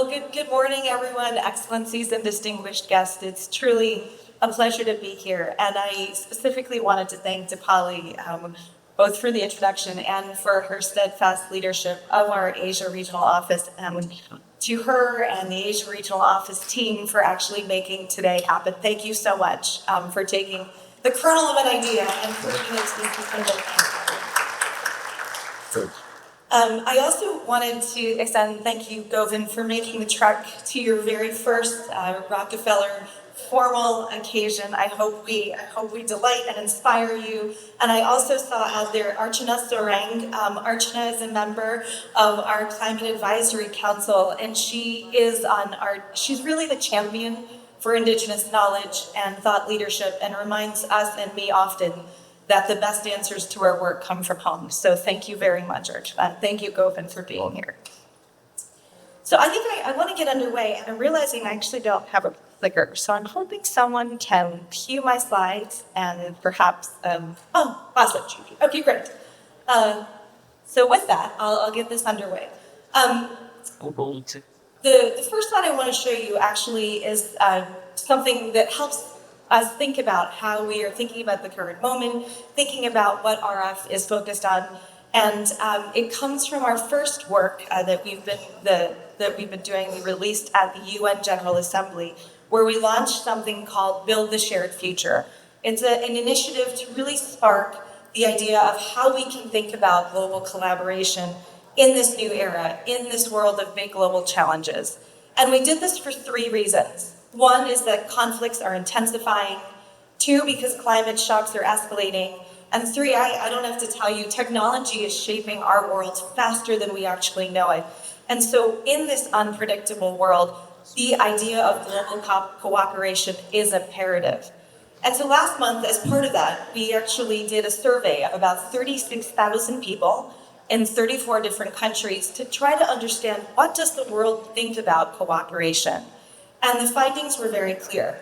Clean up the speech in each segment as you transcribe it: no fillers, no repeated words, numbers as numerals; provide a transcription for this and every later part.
good morning, everyone, excellencies and distinguished guests. It's truly a pleasure to be here. And I specifically wanted to thank Dipali, both for the introduction and for her steadfast leadership of our Asia Regional Office, and to her and the Asia Regional Office team for actually making today happen. Thank you so much for taking the kernel of an idea and putting it into sustainable things. I also wanted to extend thank you, Govind, for making the trek to your very first Rockefeller formal occasion. I hope we delight and inspire you. And I also saw out there Archana Sorang. Archana is a member of our Climate Advisory Council, and she's really the champion for Indigenous knowledge and thought leadership, and reminds us and me often that the best answers to our work come from home. So thank you very much, Archana. Thank you, Govind, for being here. So I think I want to get underway, and I'm realizing I actually don't have a clicker. So I'm hoping someone can cue my slides and perhaps, awesome. Okay, great. So with that, I'll get this underway. The first slide I want to show you actually is something that helps us think about how we are thinking about the current moment, thinking about what RF is focused on. And it comes from our first work that we've been doing. We released at the UN General Assembly, where we launched something called Build the Shared Future. It's an initiative to really spark the idea of how we can think about global collaboration in this new era, in this world of big global challenges. And we did this for 3 reasons. One is that conflicts are intensifying. 2, because climate shocks are escalating. And 3, I don't have to tell you, technology is shaping our world faster than we actually know it. And so in this unpredictable world, the idea of global cooperation is imperative. And so last month, as part of that, we actually did a survey of about 36,000 people in 34 different countries to try to understand, what does the world think about cooperation? And the findings were very clear.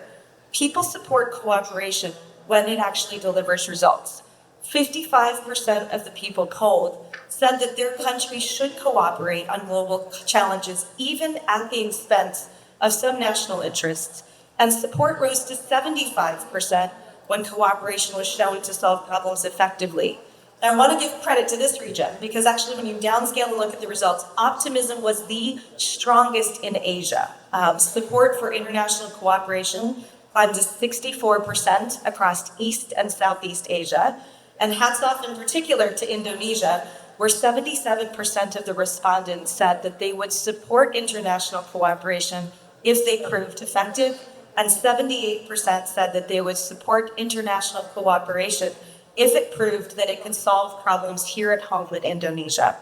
People support cooperation when it actually delivers results. 55% of the people polled said that their country should cooperate on global challenges, even at the expense of some national interests. And support rose to 75% when cooperation was shown to solve problems effectively. Now, I want to give credit to this region, because actually when you downscale and look at the results, optimism was the strongest in Asia. Support for international cooperation climbed to 64% across East and Southeast Asia. And hats off in particular to Indonesia, where 77% of the respondents said that they would support international cooperation if they proved effective, and 78% said that they would support international cooperation if it proved that it could solve problems here at home with Indonesia.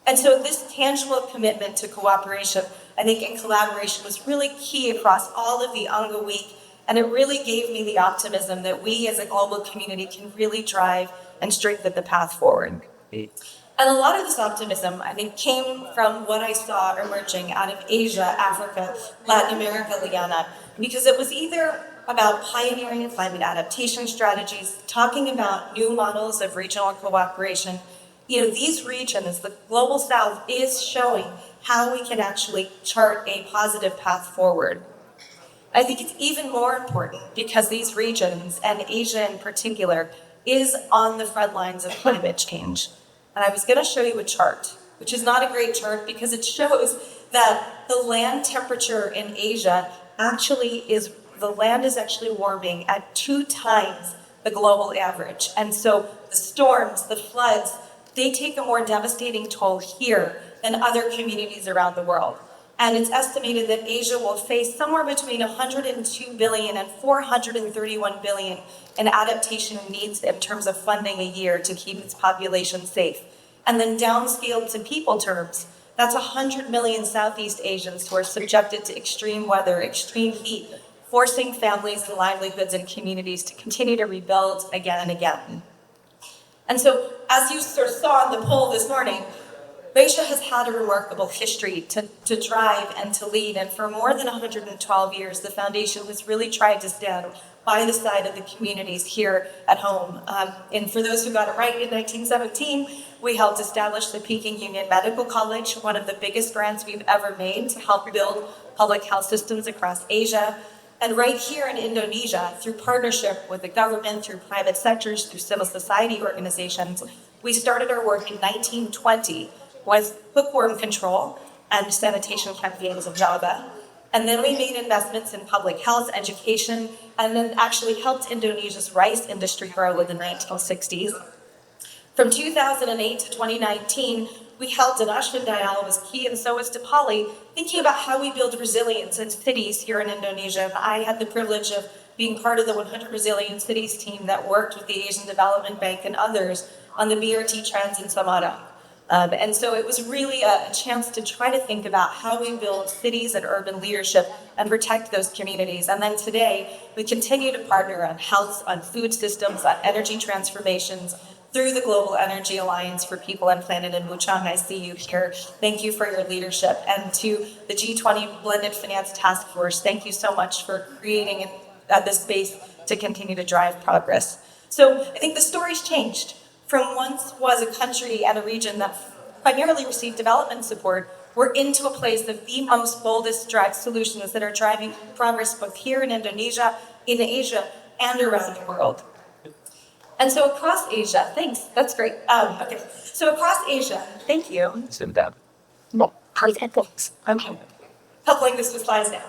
And so this tangible commitment to cooperation, I think, and collaboration was really key across all of the UNGA week, and it really gave me the optimism that we as a global community can really drive and strengthen the path forward. And a lot of this optimism, I think, came from what I saw emerging out of Asia, Africa, Latin America, Liana, because it was either about pioneering climate adaptation strategies, talking about new models of regional cooperation. These regions, the global south, is showing how we can actually chart a positive path forward. I think it's even more important because these regions, and Asia in particular, is on the front lines of climate change. And I was going to show you a chart, which is not a great chart because it shows that the land temperature in Asia the land is actually warming at 2 times the global average. And so the storms, the floods, they take a more devastating toll here than other communities around the world. And it's estimated that Asia will face somewhere between 102 billion and 431 billion in adaptation needs in terms of funding a year to keep its population safe. And then downscaled to people terms, that's 100 million Southeast Asians who are subjected to extreme weather, extreme heat, forcing families and livelihoods and communities to continue to rebuild again and again. And so, as you sort of saw in the poll this morning, Asia has had a remarkable history to drive and to lead, and for more than 112 years, the foundation has really tried to stand by the side of the communities here at home. And for those who got it right, in 1917, we helped establish the Peking Union Medical College, one of the biggest grants we've ever made to help build public health systems across Asia. And right here in Indonesia, through partnership with the government, through private sectors, through civil society organizations, we started our work in 1920 with hookworm control and sanitation campaigns in Java. And then we made investments in public health, education, and then actually helped Indonesia's rice industry grow in the 1960s. From 2008 to 2019, we helped, and Ashwin Dayal was key, and so was Dipali, thinking about how we build resilience in cities here in Indonesia. And I had the privilege of being part of the 100 Resilient Cities team that worked with the Asian Development Bank and others on the BRT trends in Semarang. And so it was really a chance to try to think about how we build cities and urban leadership and protect those communities. And then today, we continue to partner on health, on food systems, on energy transformations through the Global Energy Alliance for People and Planet in Wuchang. I see you here. Thank you for your leadership. And to the G20 Blended Finance Task Force, thank you so much for creating this space to continue to drive progress. So I think the story's changed. From once was a country and a region that primarily received development support, we're into a place of the most boldest direct solutions that are driving progress both here in Indonesia, in Asia, and around the world. And so across Asia, thanks, that's great. Okay, so across Asia, thank you. I'm coupling this with slides now.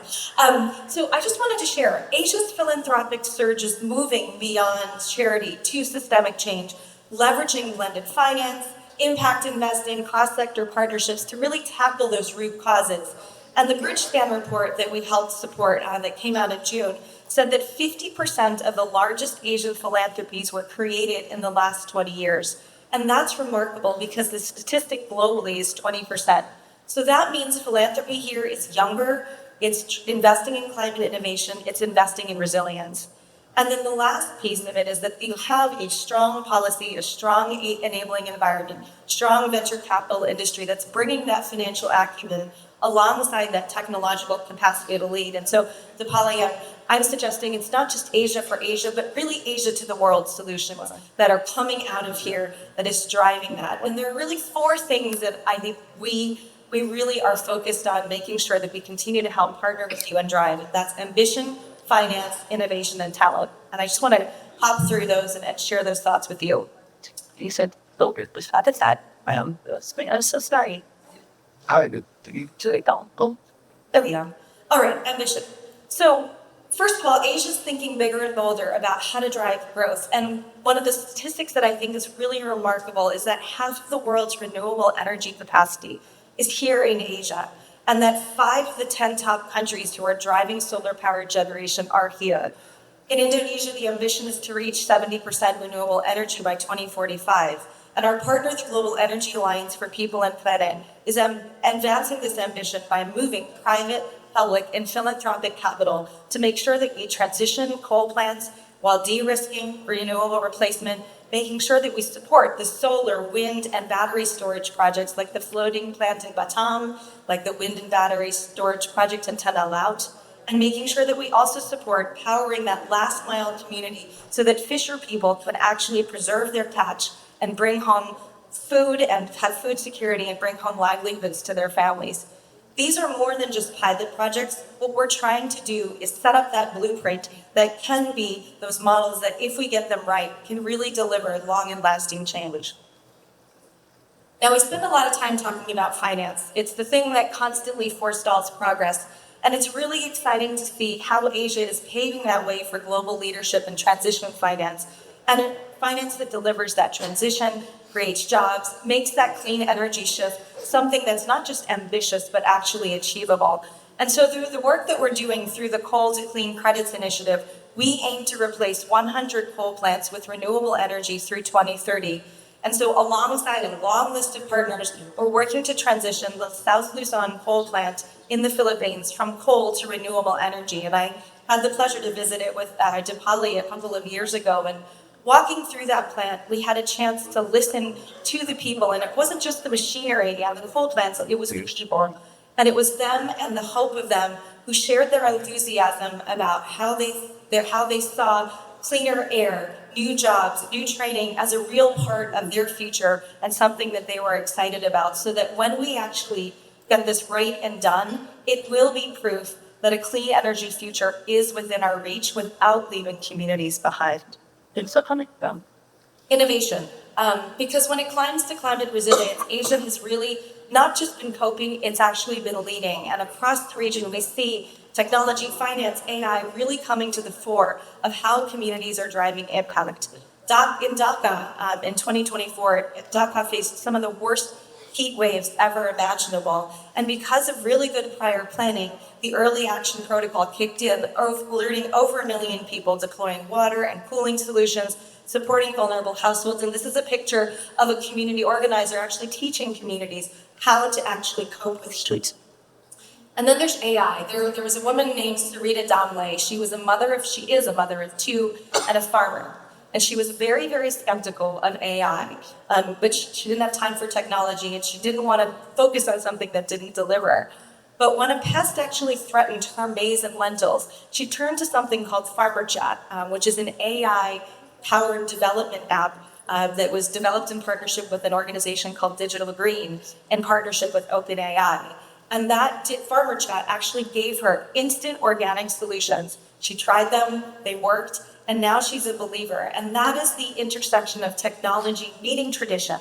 So I just wanted to share, Asia's philanthropic surge is moving beyond charity to systemic change, leveraging blended finance, impact investing, cross-sector partnerships to really tackle those root causes. And the Bridgespan report that we helped support that came out in June said that 50% of the largest Asian philanthropies were created in the last 20 years. And that's remarkable because the statistic globally is 20%. So that means philanthropy here is younger, it's investing in climate innovation, it's investing in resilience. And then the last piece of it is that you have a strong policy, a strong enabling environment, strong venture capital industry that's bringing that financial acumen alongside that technological capacity to lead. And so, Dipali, I'm suggesting it's not just Asia for Asia, but really Asia to the world solutions that are coming out of here that is driving that. And there are really four things that I think we really are focused on making sure that we continue to help partner with you and drive. That's ambition, finance, innovation, and talent. And I just want to hop through those and share those thoughts with you. You said, oh, that's that. I'm so sorry. There we go. All right, ambition. So, first of all, Asia's thinking bigger and bolder about how to drive growth. And one of the statistics that I think is really remarkable is that half of the world's renewable energy capacity is here in Asia. And that 5 of the 10 top countries who are driving solar power generation are here. In Indonesia, the ambition is to reach 70% renewable energy by 2045. And our partner, the Global Energy Alliance for People and Planet, is advancing this ambition by moving private, public, and philanthropic capital to make sure that we transition coal plants while de-risking renewable replacement, making sure that we support the solar, wind, and battery storage projects like the floating plant in Batam, like the wind and battery storage project in Tanah Laut, and making sure that we also support powering that last mile community so that fisher people can actually preserve their catch and bring home food and have food security and bring home livelihoods to their families. These are more than just pilot projects. What we're trying to do is set up that blueprint that can be those models that, if we get them right, can really deliver long and lasting change. Now, we spend a lot of time talking about finance. It's the thing that constantly forestalls progress. And it's really exciting to see how Asia is paving that way for global leadership and transition finance. And a finance that delivers that transition, creates jobs, makes that clean energy shift something that's not just ambitious, but actually achievable. And so through the work that we're doing through the Coal to Clean Credits Initiative, we aim to replace 100 coal plants with renewable energy through 2030. And so alongside a long list of partners, we're working to transition the South Luzon coal plant in the Philippines from coal to renewable energy. And I had the pleasure to visit it with Dipali a couple of years ago. And Walking through that plant, we had a chance to listen to the people, and it wasn't just the machinery and the coal plants, it was the people. And it was them and the hope of them who shared their enthusiasm about how they saw cleaner air, new jobs, new training as a real part of their future and something that they were excited about, so that when we actually get this right and done, it will be proof that a clean energy future is within our reach without leaving communities behind. It's a coming down. Innovation. Because when it comes to climate resilience, Asia has really not just been coping, it's actually been leading. And across the region, we see technology, finance, AI really coming to the fore of how communities are driving impact. In Dhaka, in 2024, Dhaka faced some of the worst heat waves ever imaginable. And because of really good prior planning, the early action protocol kicked in, alerting over 1 million people, deploying water and cooling solutions, supporting vulnerable households. And this is a picture of a community organizer actually teaching communities how to actually cope with heat. And then there's AI. There was a woman named Sarita Damle. She is a mother of 2 and a farmer. And she was very, very skeptical of AI, but she didn't have time for technology, and she didn't want to focus on something that didn't deliver. But when a pest actually threatened her maize and lentils, she turned to something called Farmer Chat, which is an AI-powered development app that was developed in partnership with an organization called Digital Green in partnership with OpenAI. And that Farmer Chat actually gave her instant organic solutions. She tried them, they worked, and now she's a believer. And that is the intersection of technology meeting tradition,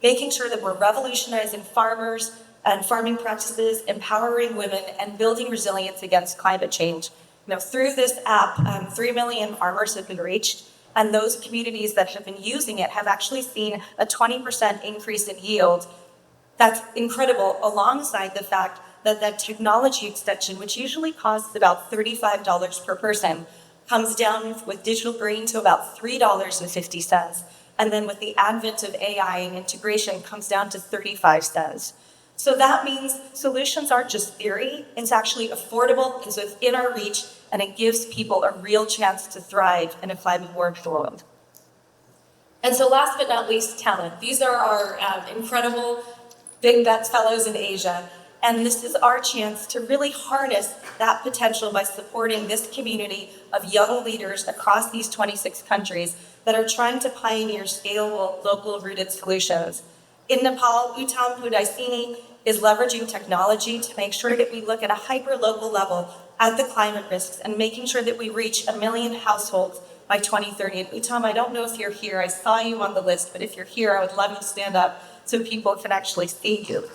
making sure that we're revolutionizing farmers and farming practices, empowering women, and building resilience against climate change. Through this app, 3 million farmers have been reached, and those communities that have been using it have actually seen a 20% increase in yield. That's incredible, alongside the fact that that technology extension, which usually costs about $35 per person, comes down with Digital Green to about $3.50. And then with the advent of AI and integration, comes down to 35 cents. So that means solutions aren't just theory, it's actually affordable, it's within our reach, and it gives people a real chance to thrive in a climate warped world. And so last but not least, talent. These are our incredible Big Bets Fellows in Asia. And this is our chance to really harness that potential by supporting this community of young leaders across these 26 countries that are trying to pioneer scalable, local-rooted solutions. In Nepal, Uttam Pudaisini is leveraging technology to make sure that we look at a hyper-local level at the climate risks and making sure that we reach 1 million households by 2030. And Uttam, I don't know if you're here. I saw you on the list, but if you're here, I would love you to stand up so people can actually see you.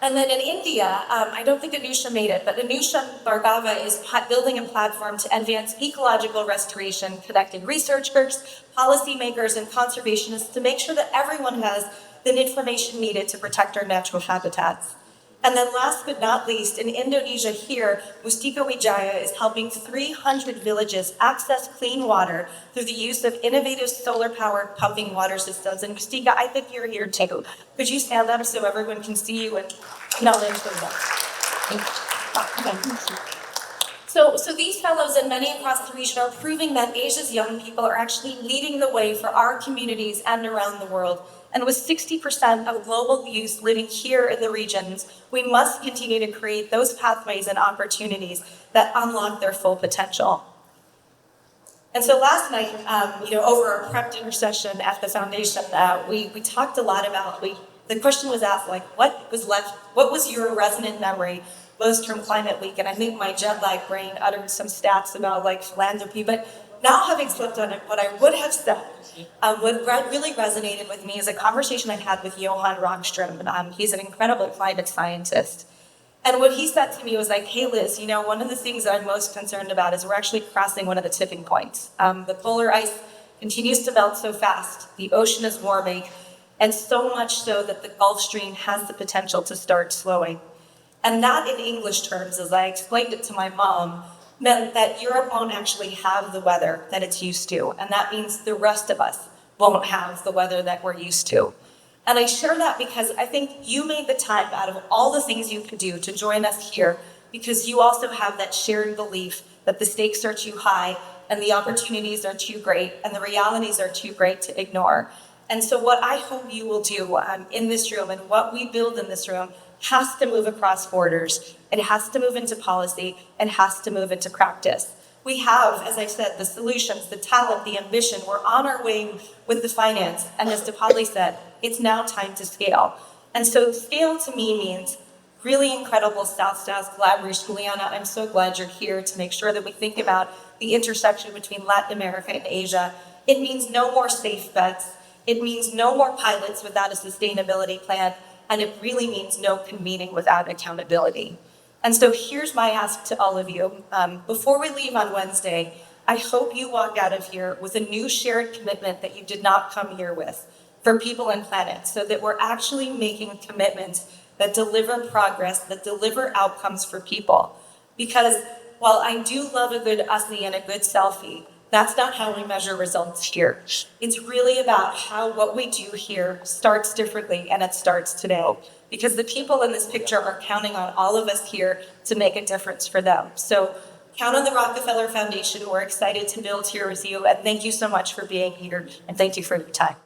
And then in India, I don't think Anusha made it, but Anusha Bhargava is building a platform to advance ecological restoration, connecting researchers, policymakers, and conservationists to make sure that everyone has the information needed to protect our natural habitats. And then last but not least, in Indonesia here, Mustika Wijaya is helping 300 villages access clean water through the use of innovative solar-powered pumping water systems. And Mustika, I think you're here too. Could you stand up so everyone can see you and acknowledge them? So these fellows and many across the region are proving that Asia's young people are actually leading the way for our communities and around the world. And with 60% of global youth living here in the regions, we must continue to create those pathways and opportunities that unlock their full potential. And so last night, over our prep dinner session at the foundation, we talked a lot about, the question was asked, what was your resonant memory most from Climate Week? And I think my jet-lag brain uttered some stats about philanthropy, but now having slept on it, what I would have said, what really resonated with me is a conversation I had with Johan Rockström. He's an incredible climate scientist. And what he said to me was hey Liz, one of the things that I'm most concerned about is we're actually crossing one of the tipping points. The polar ice continues to melt so fast, the ocean is warming, and so much so that the Gulf Stream has the potential to start slowing. And that in English terms, as I explained it to my mom, meant that Europe won't actually have the weather that it's used to. And that means the rest of us won't have the weather that we're used to. And I share that because I think you made the time out of all the things you could do to join us here because you also have that shared belief that the stakes are too high and the opportunities are too great and the realities are too great to ignore. And so what I hope you will do in this room and what we build in this room has to move across borders. It has to move into policy and has to move into practice. We have, as I said, the solutions, the talent, the ambition. We're on our way with the finance. And as DePauli said, it's now time to scale. And so scale to me means really incredible South-South collaboration. Juliana, I'm so glad you're here to make sure that we think about the intersection between Latin America and Asia. It means no more safe bets. It means no more pilots without a sustainability plan. And it really means no convening without accountability. And so here's my ask to all of you. Before we leave on Wednesday, I hope you walk out of here with a new shared commitment that you did not come here with for people and planet, so that we're actually making commitments that deliver progress, that deliver outcomes for people. Because while I do love a good ASI and a good selfie, that's not how we measure results here. It's really about how what we do here starts differently, and it starts today. Because the people in this picture are counting on all of us here to make a difference for them. So count on the Rockefeller Foundation. We're excited to build here with you, and thank you so much for being here, and thank you for your time.